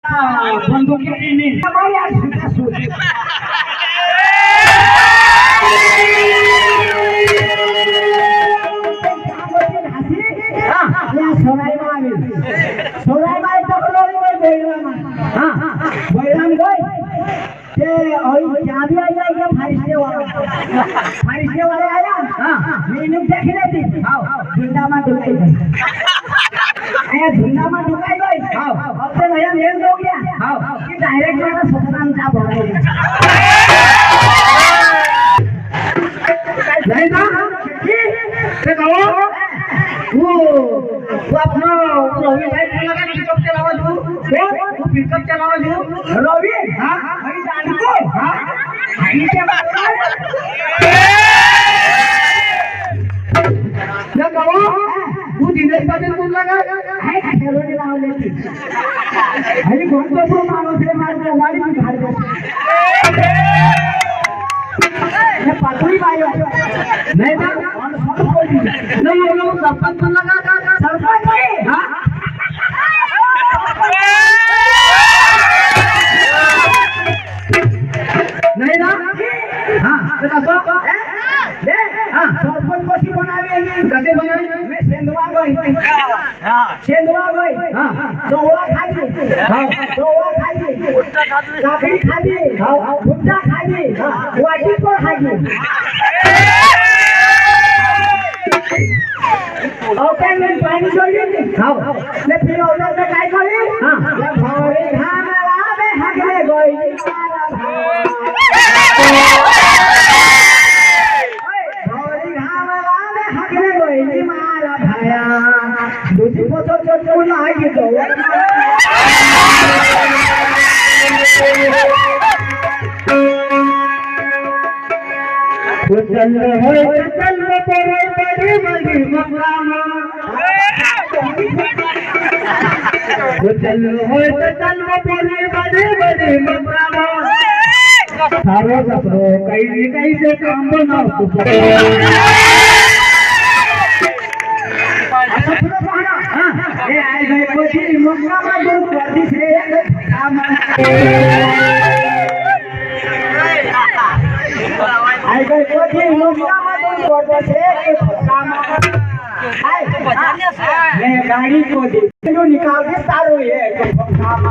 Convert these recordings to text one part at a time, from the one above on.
बंदुकीने फारिशे वाले आया मैंने देखी नहीं थी झुंडा में ढुकाई गई झुंडा में ढुकाई गई अब से भैया मेल हो गया कि डायरेक्ट मेरा ससुराल जा बोला नहीं ना से कहो वो अपना रवि भाई को लगा पिकअप चलावा दो वो पिकअप चलावा दो रवि हां भाई जान को हां भाई के बात ना कहो वो दिनेश पाटील को लगा है खेलोने लावले थी अरे कोण तो माणूस रे मार गाडी की भाड दे ये पाटली बाई नहीं ना नहीं ये लोग सरपंच को लगा सरपंच हां नहीं ना हां तो ले हां सरपंच को सी बनावे कते बनावे मैं सेंधवा गई हां सेंधवा गई हां दोवा खाई हां दोवा खाई भुट्टा खादी काकड़ी खादी हां भुट्टा खादी हां वाटी को खादी ओके मैं पानी छोड़ी हां ले फिर औरत में काय करी हां ले भौरी घाम लावे हगले गई मारा भौरी घाम लावे हगले गई मारा भाया दूजी पोछो छोटू लागी दो चल तेरे बड़ी बड़ी मकामा चल तेरे बड़ी बड़ी मकामा सारो सपनो कई से काम बनाओ सपनो बना ए आई भाई कोठी मकामा दो वर्दी से काम आई गई कोठी मकामा दो वर्दी से काम मैं गाड़ी को दे जो निकाल के तारो ये काम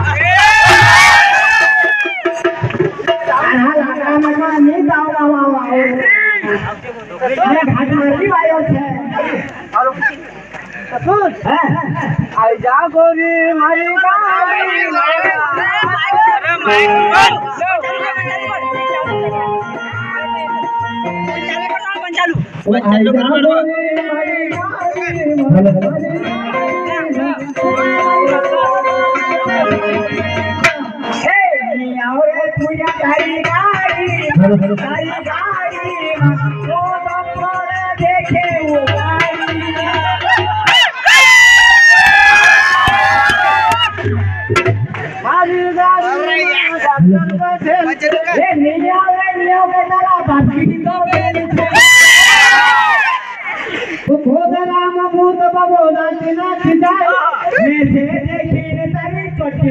आहा लगा मगा नहीं दाव बाबा मैं घाट मारती आयो छे सुन आई जा गोरी मारी गाड़ी अरे माइक चालू देखे वो राम भूत बबोला चिना चिता मैं से देखी ने तारी चोटी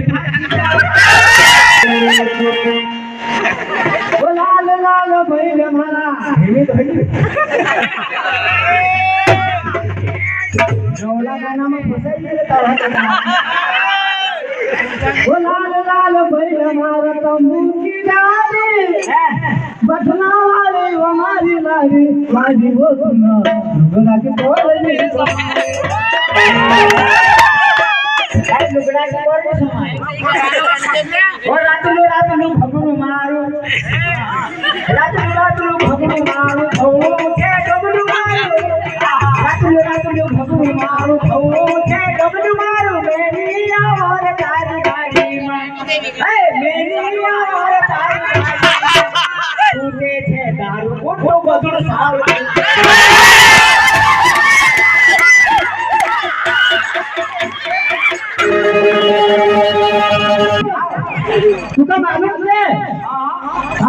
ओ लाल लाल भइल माला हेमी धइल रौला गाना में फसाई ले तारा ओ लाल लाल भइल मारा तंबू की डाली बदना वाले हमारी लारी माजी वो सुना लुगड़ा के तोड़ ले लुगड़ा के तोड़ समय ओ रात लो भगुनु मारो रात लो भगुनु मारो थोड़ो के गबनु मारो रात लो भगुनु मारो थोड़ो के गबनु मारो मेरी आवाज तारी गाड़ी में ए मेरी आवाज तारी तूने छे दारू कोठो बदल साल तुका मालूम है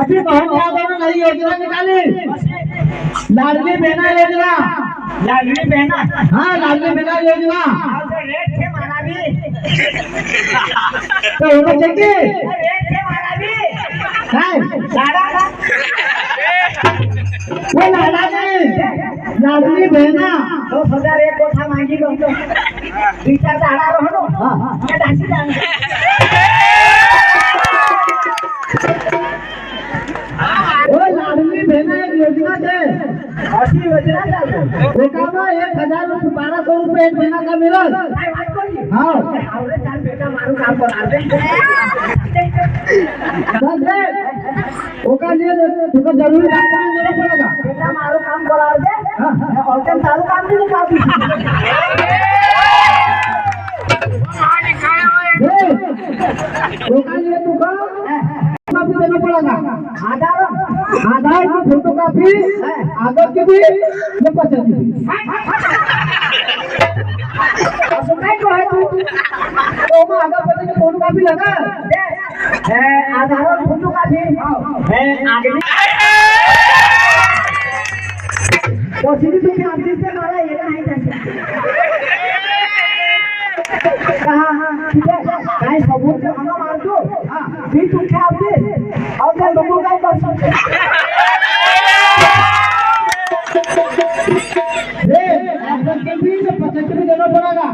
अभी बहुत ज्यादा नई योजना निकाली लाडली बहना योजना लाडली बहना हाँ लाडली बहना योजना रेट से माना भी तो होना चाहिए काय लाडा वो लाडा नहीं लाडली बहना 10,000 एक कोठा मांगी लो बीचा झाडा रहो हां ये डांसी डांस वो लाडली बहना एक योजना है ऐसी योजना चालू बेटा 1,000 1200 रुपए एक महीना का मिला हां आवरे चार बेटा मारू काम करा दे ओका लिए तुका जरूरी काम देना पड़ेगा बेटा मारू काम करा दे और तेन तारू काम नहीं काफी ओका लिए तुका कॉपी देना पड़ेगा आधार की फोटो कॉपी आधार की भी ये 50 की असो काय को है तू तो में आधार पर की फोटो कॉपी लगा है आधार और फोटो कॉपी है आगे तो सीधी तुम आगे से मारा ये नहीं जानते कहां ठीक है काय सबूत से हम मार दो हां भी तुम क्या आते और क्या लोगों का कर सकते ये आधार के भी 75 देना पड़ेगा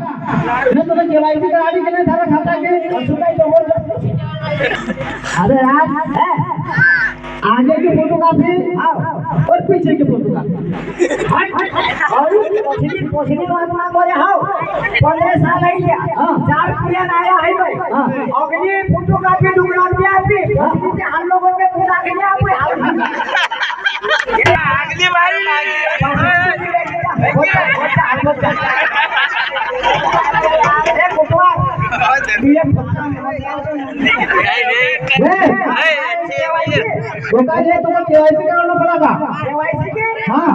मैं तो केवाईसी करानी के लिए सारा खाता के सुनाई तो और अरे यार आगे की फोटो कॉपी और पीछे की फोटो कॉपी और पछिली बात ना करे हां 15 साल आई गया 4 प्लान आया है भाई अगली फोटो कॉपी डुगरा भी आपी पछिली से हम लोगों के पूरा के लिए आपको अगली बारी केवाईसी कराना पड़ेगा केवाईसी के हां